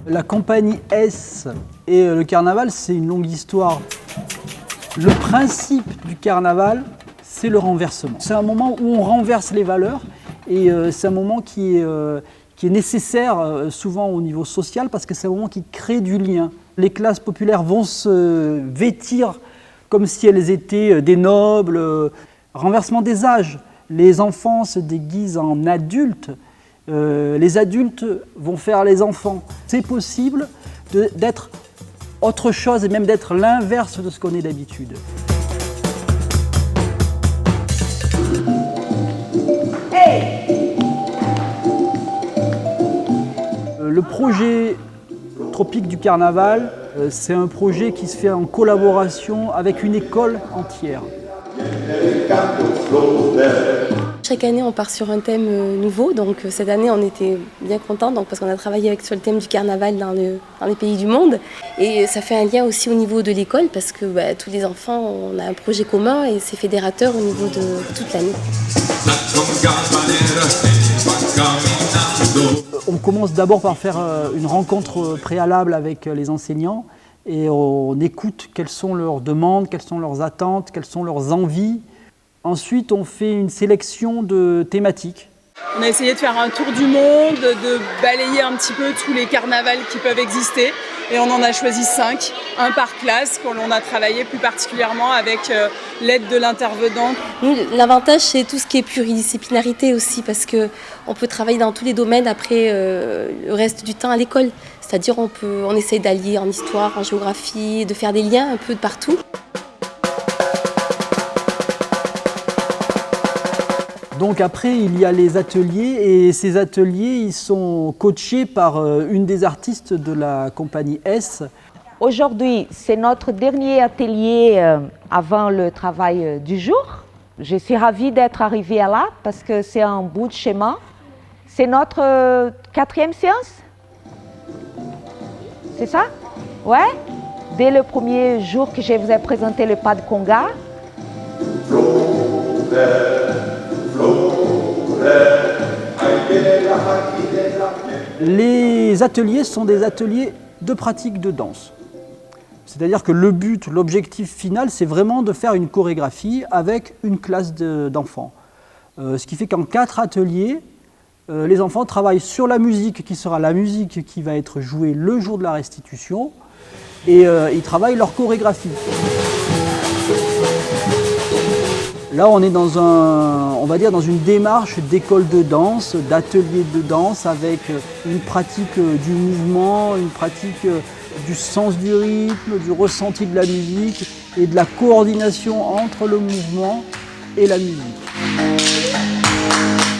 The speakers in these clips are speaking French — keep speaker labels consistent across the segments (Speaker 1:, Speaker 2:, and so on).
Speaker 1: La compagnie S et le carnaval, c'est une longue histoire. Le principe du carnaval, c'est le renversement. C'est un moment où on renverse les valeurs et c'est un moment qui est nécessaire souvent au niveau social parce que c'est un moment qui crée du lien. Les classes populaires vont se vêtir comme si elles étaient des nobles. Renversement des âges. Les enfants se déguisent en adultes. Les adultes vont faire les enfants. C'est possible d'être autre chose et même d'être l'inverse de ce qu'on est d'habitude. Hey! Le projet Tropique du Carnaval, c'est un projet qui se fait en collaboration avec une école entière.
Speaker 2: Chaque année, on part sur un thème nouveau. Donc cette année, on était bien contents parce qu'on a travaillé sur le thème du carnaval dans les pays du monde. Et ça fait un lien aussi au niveau de l'école parce que tous les enfants, on a un projet commun et c'est fédérateur au niveau de toute l'année.
Speaker 1: On commence d'abord par faire une rencontre préalable avec les enseignants et on écoute quelles sont leurs demandes, quelles sont leurs attentes, quelles sont leurs envies. Ensuite, on fait une sélection de thématiques.
Speaker 3: On a essayé de faire un tour du monde, de balayer un petit peu tous les carnavals qui peuvent exister. Et on en a choisi 5, un par classe, qu'on a travaillé plus particulièrement avec l'aide de l'intervenant.
Speaker 2: L'avantage, c'est tout ce qui est pluridisciplinarité aussi, parce qu'on peut travailler dans tous les domaines après le reste du temps à l'école. C'est-à-dire on essaye d'allier en histoire, en géographie, de faire des liens un peu de partout.
Speaker 1: Donc après, il y a les ateliers et ces ateliers, ils sont coachés par une des artistes de la compagnie S.
Speaker 4: Aujourd'hui, c'est notre dernier atelier avant le travail du jour. Je suis ravie d'être arrivée là parce que c'est un bout de chemin. C'est notre 4e séance? C'est ça? Ouais? Dès le premier jour que je vous ai présenté le pas de conga.
Speaker 1: Les ateliers sont des ateliers de pratique de danse. C'est-à-dire que le but, l'objectif final, c'est vraiment de faire une chorégraphie avec une classe d'enfants. Ce qui fait qu'en 4 ateliers, les enfants travaillent sur la musique qui sera la musique qui va être jouée le jour de la restitution et ils travaillent leur chorégraphie. Là, on est dans une démarche d'école de danse, d'atelier de danse avec une pratique du mouvement, une pratique du sens du rythme, du ressenti de la musique et de la coordination entre le mouvement et la musique.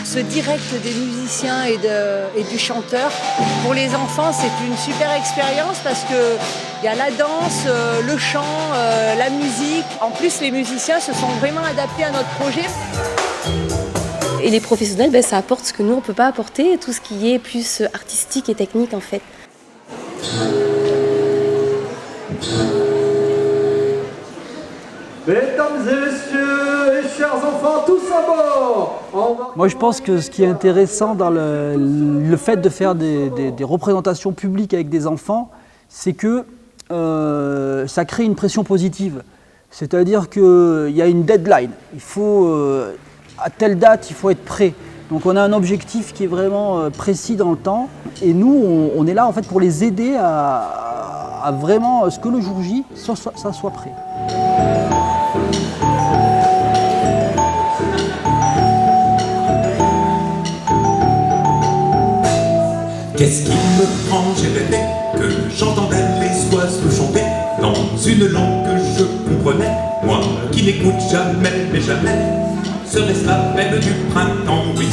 Speaker 5: Ce direct des musiciens et du chanteur, pour les enfants, c'est une super expérience parce qu'il y a la danse, le chant, la musique. En plus, les musiciens se sont vraiment adaptés à notre projet.
Speaker 2: Et les professionnels, ça apporte ce que nous, on ne peut pas apporter, tout ce qui est plus artistique et technique en fait.
Speaker 1: Mesdames et messieurs, et chers enfants, tous à bord! Moi, je pense que ce qui est intéressant dans le fait de faire des représentations publiques avec des enfants, c'est que ça crée une pression positive. C'est-à-dire qu'il y a une deadline. Il faut, à telle date, il faut être prêt. Donc on a un objectif qui est vraiment précis dans le temps. Et nous, on est là en fait pour les aider à vraiment, ce que le jour J, ça soit prêt.
Speaker 6: Qu'est-ce qui me prend? J'ai rêvé que j'entendais les oiseaux chanter dans une langue que je comprenais. Moi qui n'écoute jamais, mais jamais, serait-ce la belle du printemps? Oui,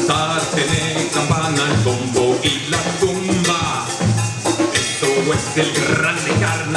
Speaker 6: ça tiene campana, bombo y la tumba. Eso es el grande carnaval.